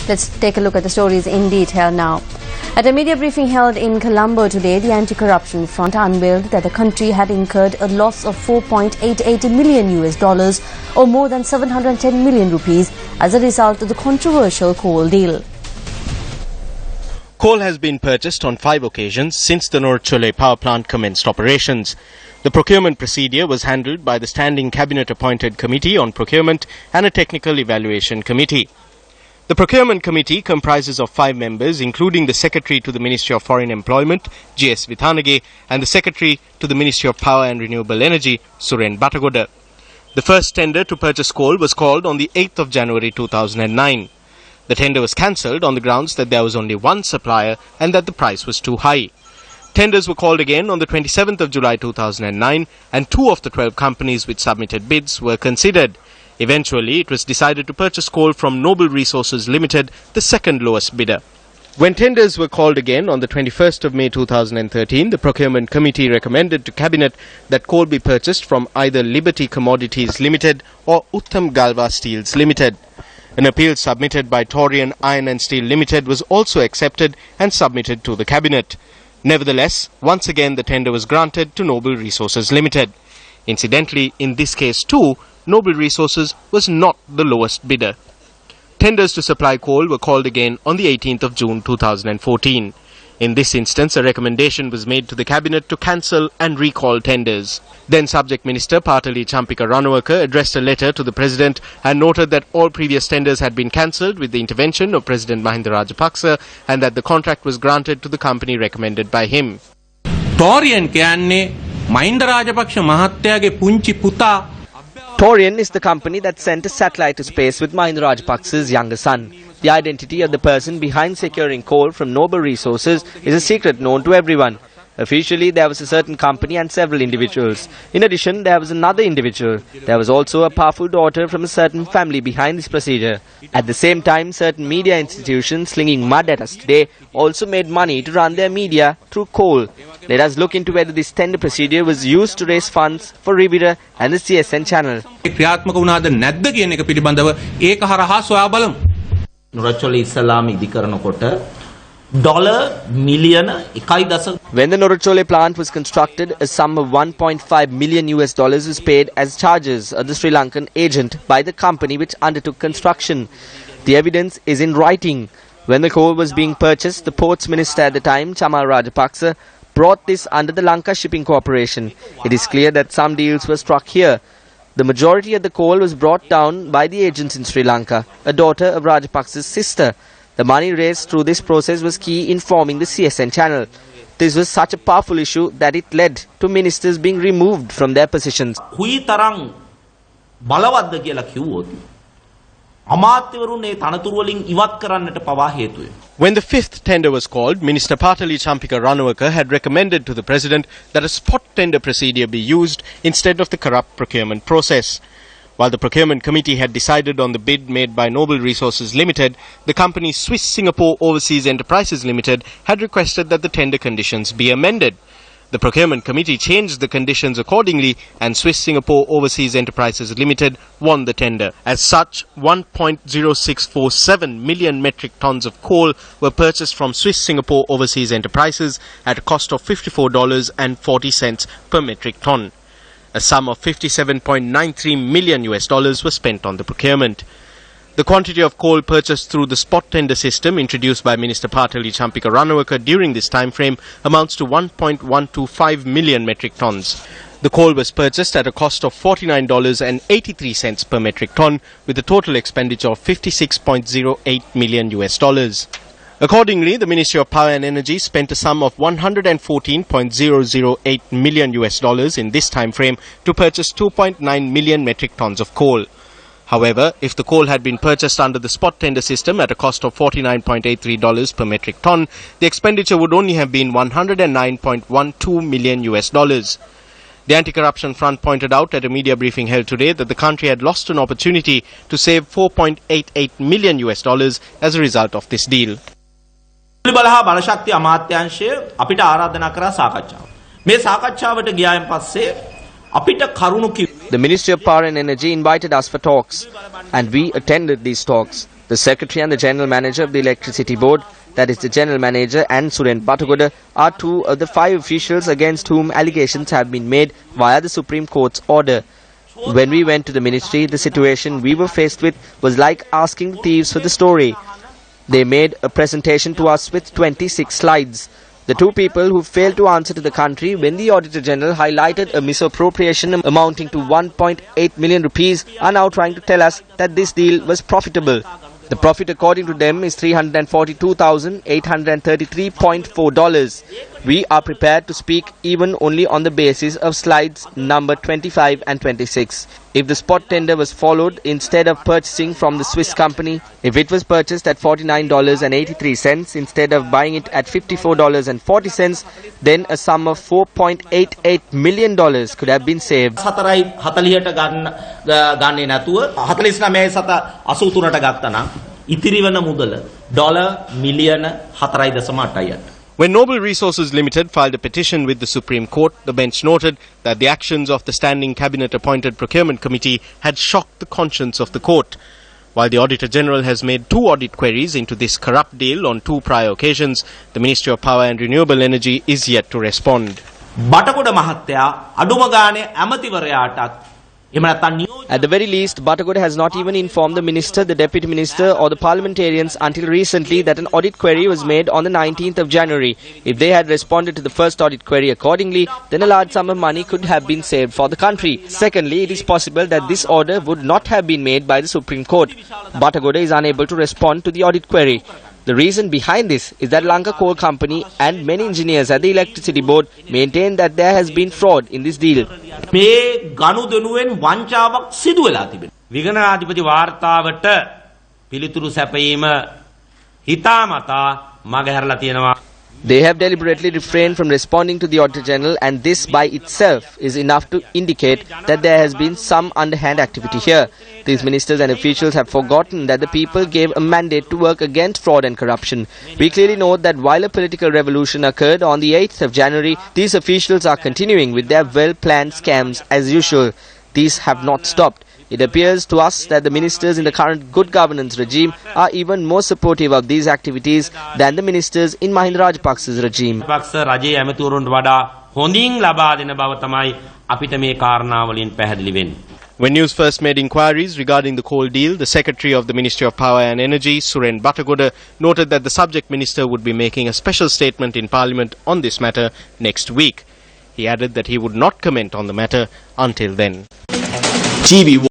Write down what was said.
Let's take a look at the stories in detail now. At a media briefing held in Colombo today, the anti-corruption front unveiled that the country had incurred a loss of $4.88 million or more than 710 million rupees as a result of the controversial coal deal. Coal has been purchased on 5 occasions since the Rs.710mn power plant commenced operations. The procurement procedure was handled by the Standing Cabinet-appointed Committee on Procurement and a Technical Evaluation Committee. The Procurement Committee comprises of 5 members, including the Secretary to the Ministry of Foreign Employment, G.S. Vithanage, and the Secretary to the Ministry of Power and Renewable Energy, Suren Batagoda. The first tender to purchase coal was called on the 8th of January 2009. The tender was cancelled on the grounds that there was only one supplier and that the price was too high. Tenders were called again on the 27th of July 2009 and 2 of the 12 companies which submitted bids were considered. Eventually, it was decided to purchase coal from Noble Resources Limited, the second lowest bidder. When tenders were called again on the 21st of May 2013, the Procurement Committee recommended to Cabinet that coal be purchased from either Liberty Commodities Limited or Uttam Galva Steels Limited. An appeal submitted by Torian Iron and Steel Limited was also accepted and submitted to the Cabinet. Nevertheless, once again the tender was granted to Noble Resources Limited. Incidentally, in this case too, Noble Resources was not the lowest bidder. Tenders to supply coal were called again on the 18th of June 2014. In this instance, a recommendation was made to the Cabinet to cancel and recall tenders. Then Subject Minister Patali Champika Ranawaka addressed a letter to the President and noted that all previous tenders had been cancelled with the intervention of President Mahinda Rajapaksa and that the contract was granted to the company recommended by him. Torian කියන්නේ Mahinda Rajapaksa මහත්තයාගේ පුංචි පුතා. Torian is the company that sent a satellite to space with Mahinda Rajapaksa's younger son. The identity of the person behind securing coal from Noble Resources is a secret known to everyone. Officially, there was a certain company and several individuals. In addition, there was another individual. There was also a powerful daughter from a certain family behind this procedure. At the same time, certain media institutions slinging mud at us today also made money to run their media through coal. Let us look into whether this tender procedure was used to raise funds for Rivira and the CSN channel. ක්‍රියාත්මක වුණාද නැද්ද කියන එක පිළිබඳව ඒක හරහා සොයා බලමු. නුරචොල ඉස්ලාම ඉදි කරනකොට $1 million. When the Noruchole plant was constructed, a sum of $1.5 million was paid as charges of the Sri Lankan agent by the company which undertook construction. The evidence is in writing. When the coal was being purchased, the ports minister at the time, Chamal Rajapaksa, brought this under the Lanka Shipping Corporation. It is clear that some deals were struck here. The majority of the coal was brought down by the agents in Sri Lanka, a daughter of Rajapaksa's sister. The money raised through this process was key in forming the CSN channel. This was such a powerful issue that it led to ministers being removed from their positions. When the 5th tender was called, Minister Patali Champika Ranawaka had recommended to the President that a spot tender procedure be used instead of the corrupt procurement process. While the Procurement Committee had decided on the bid made by Noble Resources Limited, the company Swiss Singapore Overseas Enterprises Limited had requested that the tender conditions be amended. The Procurement Committee changed the conditions accordingly and Swiss Singapore Overseas Enterprises Limited won the tender. As such, 1.0647 million metric tons of coal were purchased from Swiss Singapore Overseas Enterprises at a cost of $54.40 per metric ton. A sum of $57.93 million was spent on the procurement. The quantity of coal purchased through the spot tender system introduced by Minister Patali Champika Ranawaka during this time frame amounts to 1.125 million metric tons. The coal was purchased at a cost of $49.83 per metric ton with a total expenditure of $56.08 million. Accordingly, the Ministry of Power and Energy spent a sum of $114.008 million in this time frame to purchase 2.9 million metric tons of coal. However, if the coal had been purchased under the spot tender system at a cost of $49.83 per metric ton, the expenditure would only have been $109.12 million. The Anti-Corruption Front pointed out at a media briefing held today that the country had lost an opportunity to save $4.88 million as a result of this deal. බලහා බලශක්ති අමාත්‍යාංශය අපිට ආරාධනා කරා සාකච්ඡාව. මේ සාකච්ඡාවට ගියායින් පස්සේ අපිට කරුණු The Ministry of Power and Energy invited us for talks and we attended these talks. The Secretary and the General Manager of the Electricity Board, that is the General Manager and Suren Batagoda, are two of the 5 officials against whom allegations have been made via the Supreme Court's order. When we went to the ministry, the situation we were faced with was like asking thieves for the story. They made a presentation to us with 26 slides. The 2 people who failed to answer to the country when the Auditor General highlighted a misappropriation amounting to 1.8 million rupees are now trying to tell us that this deal was profitable. The profit according to them is $342,833.4. We are prepared to speak even only on the basis of slides number 25 and 26. If the spot tender was followed instead of purchasing from the Swiss company, if it was purchased at $49.83 instead of buying it at $54.40, then a sum of $4.88 million could have been saved. 4.40ට ගන්නේ නැතුව 49 සත 83ට ගත්තා නම් ඉතිරි වන මුදල dollar මිලියන 4.8යි. When Noble Resources Limited filed a petition with the Supreme Court, the bench noted that the actions of the Standing Cabinet-appointed Procurement Committee had shocked the conscience of the court. While the Auditor General has made 2 audit queries into this corrupt deal on 2 prior occasions, the Ministry of Power and Renewable Energy is yet to respond. බටකොඩ මහත්තයා අඩුම ගානේ ඇමතිවරයාටත් At the very least, Batagoda has not even informed the Minister, the Deputy Minister or the parliamentarians until recently that an audit query was made on the 19th of January. If they had responded to the first audit query accordingly, then a large sum of money could have been saved for the country. Secondly, it is possible that this order would not have been made by the Supreme Court. Batagoda is unable to respond to the audit query. The reason behind this is that Lanka Coal Company and many engineers at the Electricity Board maintain that there has been fraud in this deal. මේ ගනුදෙනුවෙන් වංචාවක් සිදු වෙලා තිබෙනවා. විගණනාධිපති වාර්තාවට පිළිතුරු සැපයීම හිතාමතා මගහැරලා තියෙනවා. They have deliberately refrained from responding to the Auditor General, and this by itself is enough to indicate that there has been some underhand activity here. These ministers and officials have forgotten that the people gave a mandate to work against fraud and corruption. We clearly know that while a political revolution occurred on the 8th of January, these officials are continuing with their well-planned scams as usual. These have not stopped. It appears to us that the ministers in the current good governance regime are even more supportive of these activities than the ministers in Mahinda Rajapaksa's regime. පක්ෂ රජයේ ඇමතිවරුන්ට වඩා හොඳින් ලබා දෙන බව තමයි අපිට මේ කාරණාවලින් පැහැදිලි වෙන්නේ. When Newsfirst made inquiries regarding the coal deal, the Secretary of the Ministry of Power and Energy, Suren Batagoda, noted that the subject minister would be making a special statement in Parliament on this matter next week. He added that he would not comment on the matter until then. TV